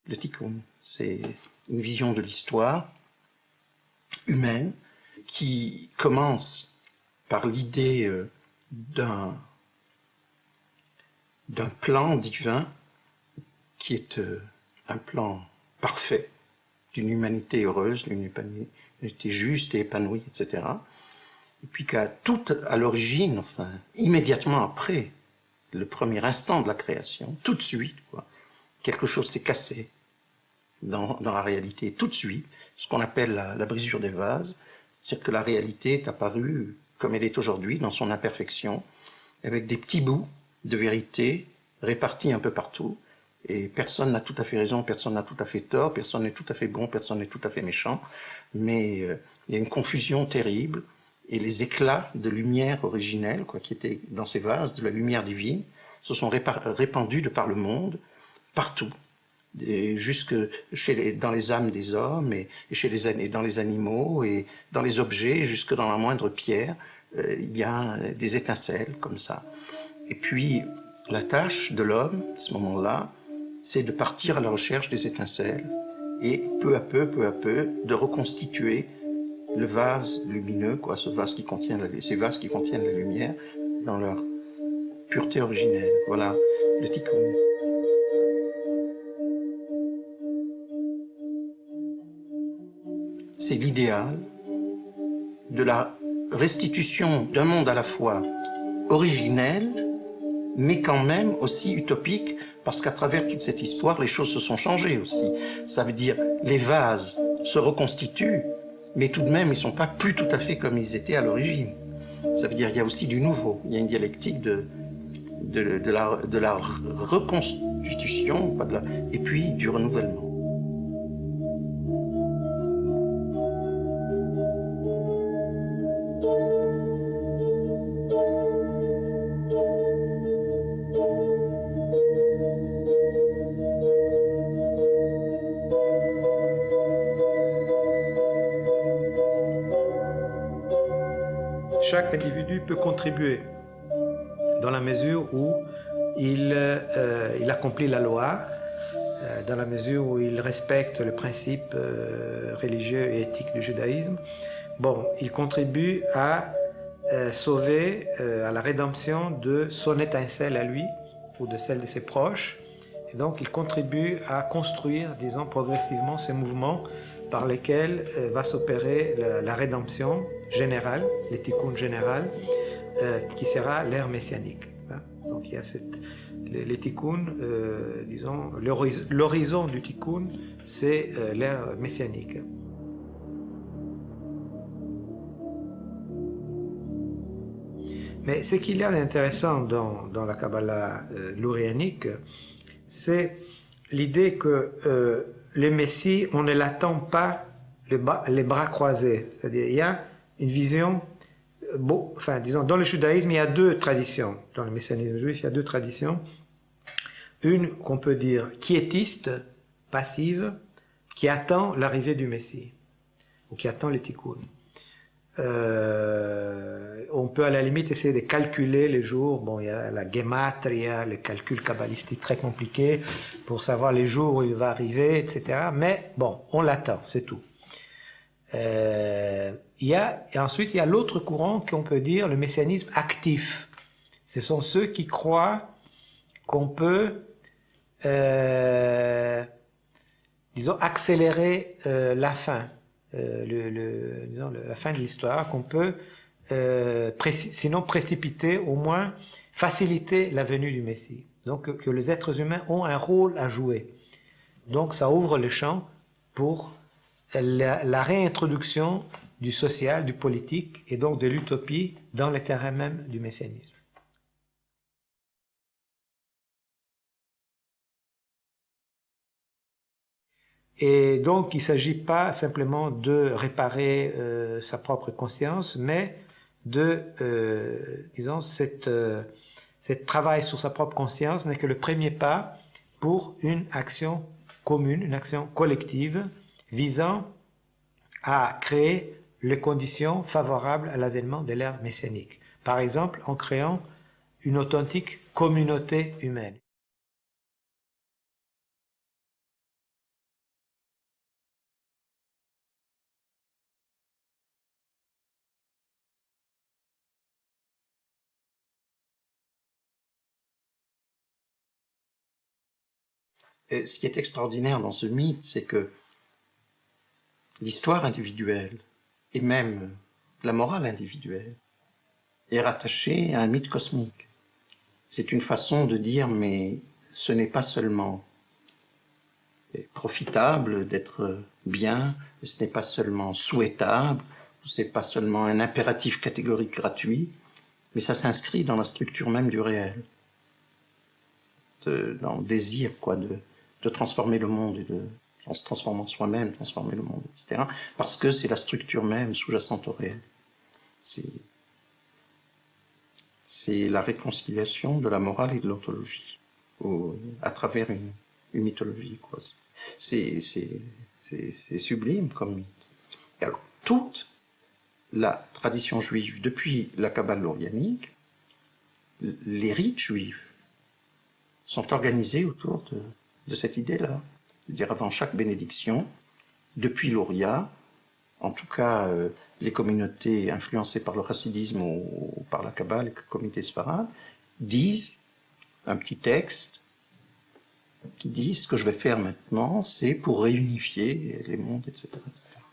Le tikkun, c'est une vision de l'histoire humaine qui commence par l'idée d'un plan divin qui est un plan parfait d'une humanité heureuse, d'une humanité juste et épanouie, etc. Et puis qu'à tout à l'origine, enfin, immédiatement après le premier instant de la création, tout de suite, quoi, quelque chose s'est cassé dans la réalité, tout de suite, ce qu'on appelle la brisure des vases, c'est-à-dire que la réalité est apparue comme elle est aujourd'hui, dans son imperfection, avec des petits bouts de vérité répartis un peu partout, et personne n'a tout à fait raison, personne n'a tout à fait tort, personne n'est tout à fait bon, personne n'est tout à fait méchant, mais il y a une confusion terrible, et les éclats de lumière originelle, quoi, qui étaient dans ces vases, de la lumière divine, se sont répandus de par le monde, partout, et jusque dans les âmes des hommes, et dans les animaux, et dans les objets, jusque dans la moindre pierre, il y a des étincelles comme ça. Et puis, la tâche de l'homme, à ce moment-là, c'est de partir à la recherche des étincelles, et peu à peu, de reconstituer le vase lumineux, quoi, ces vases qui contiennent la lumière, dans leur pureté originelle. Voilà, le tikkun. C'est l'idéal de la restitution d'un monde à la fois originel, mais quand même aussi utopique, parce qu'à travers toute cette histoire, les choses se sont changées aussi. Ça veut dire, les vases se reconstituent, mais tout de même, ils ne sont pas plus tout à fait comme ils étaient à l'origine. Ça veut dire qu'il y a aussi du nouveau, il y a une dialectique de la reconstitution, et puis du renouvellement. Chaque individu peut contribuer dans la mesure où il accomplit la loi, dans la mesure où il respecte le principe religieux et éthique du judaïsme. Bon, il contribue à sauver, à la rédemption de son étincelle à lui ou de celle de ses proches. Et donc, il contribue à construire, disons, progressivement ces mouvements par lesquels va s'opérer la rédemption générale, le tikkun général, qui sera l'ère messianique. Donc, il y a les tikkun, disons, l'horizon du tikkun, c'est l'ère messianique. Mais ce qu'il y a d'intéressant dans la Kabbalah lurianique, c'est l'idée que le Messie, on ne l'attend pas les bras croisés. C'est-à-dire, il y a une vision, enfin, disons, dans le judaïsme, il y a deux traditions. Dans le messianisme juif, il y a deux traditions. Une qu'on peut dire quiétiste, passive, qui attend l'arrivée du Messie, ou qui attend le tikkun. On peut à la limite essayer de calculer les jours. Bon, il y a la gematria, le calcul kabbalistique très compliqué pour savoir les jours où il va arriver, etc. Mais bon, on l'attend, c'est tout. Et ensuite, il y a l'autre courant qu'on peut dire le messianisme actif. Ce sont ceux qui croient qu'on peut, disons, accélérer la fin. Disons, la fin de l'histoire, qu'on peut sinon précipiter, au moins faciliter la venue du Messie. Donc que les êtres humains ont un rôle à jouer. Donc ça ouvre le champ pour la réintroduction du social, du politique et donc de l'utopie dans le terrain même du messianisme. Et donc, il ne s'agit pas simplement de réparer sa propre conscience, mais de, disons, cette travail sur sa propre conscience n'est que le premier pas pour une action commune, une action collective, visant à créer les conditions favorables à l'avènement de l'ère messianique. Par exemple, en créant une authentique communauté humaine. Et ce qui est extraordinaire dans ce mythe, c'est que l'histoire individuelle, et même la morale individuelle, est rattachée à un mythe cosmique. C'est une façon de dire, mais ce n'est pas seulement profitable d'être bien, ce n'est pas seulement souhaitable, ce n'est pas seulement un impératif catégorique gratuit, mais ça s'inscrit dans la structure même du réel, dans le désir de transformer le monde, et en se transformant soi-même, transformer le monde, etc. Parce que c'est la structure même sous-jacente au réel. C'est la réconciliation de la morale et de l'ontologie, à travers une mythologie, quoi. C'est sublime comme mythe. Et alors, toute la tradition juive, depuis la Kabbale laurianique, les rites juifs sont organisés autour de cette idée-là. C'est-à-dire, avant chaque bénédiction, depuis l'Oria, en tout cas les communautés influencées par le chassidisme ou par la Kabbale, les communautés sfarades, disent un petit texte qui dit ce que je vais faire maintenant, c'est pour réunifier les mondes, etc., etc.